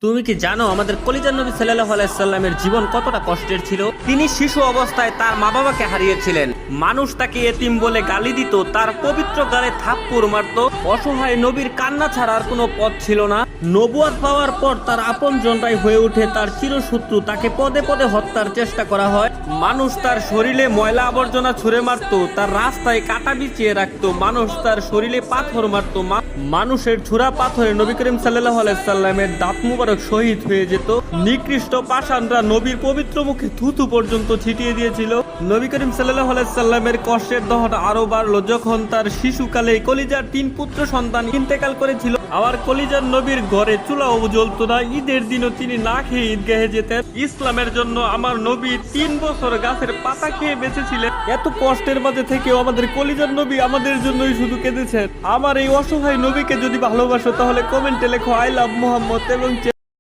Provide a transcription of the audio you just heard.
তুমি কি জানো আমাদের কলিজার নবী সাল্লাল্লাহু আলাইহি সাল্লামের জীবন কতটা কষ্টের ছিল? তিনি শিশু অবস্থায় তার মা বাবাকে হারিয়েছিলেন। মানুষ তাকে এতিম বলে গালি দিত, তার পবিত্র গালে থাপ্পড় মারত। অসহায় নবীর কান্না ছাড়া আর কোনো পথ ছিল না। নবুয়ত পাওয়ার পর তার আপনজনরাই হয়ে ওঠে তার চিরশত্রু। তাকে পদে পদে হত্যার চেষ্টা করা হয়। মানুষ তার শরীরে ময়লা আবর্জনা ছুঁড়ে মারত, তার রাস্তায় কাটা বিছিয়ে রাখতো। মানুষ তার শরীরে পাথর মারত। মানুষের ছুরা পাথরে নবী করিম সাল্লাল্লাহু আলাইহি সাল্লামের দাঁত মুবারক শহীদ হয়ে যেত। নিকৃষ্ট পাষাণরা নবীর পবিত্র মুখে থুথু পর্যন্ত ছিটিয়ে দিয়েছিল। নবী করিম সাল্লাল্লাহু আলাইহি সাল্লামের কষ্টের দহন আরো বাড়লো যখন তার শিশুকালে কলিজার 3 পুত্র সন্তান ইন্তেকাল করেছিল। আবার কলিজার নবীর ঘরে চুলাও জ্বলতো না। ঈদের দিনও তিনি না খেয়ে ঈদগাহে যেতেন। ইসলামের জন্য আমার নবী 3 বছর গাছের পাতা খেয়ে বেঁচেছিলেন। এত কষ্টের মাঝে থেকেও আমাদের কলিজার নবী আমাদের জন্যই শুধু কেঁদেছেন। আমার এই অসহায় নবীকে যদি ভালোবাসো তাহলে কমেন্টে লেখো আই লাভ মোহাম্মদ এবং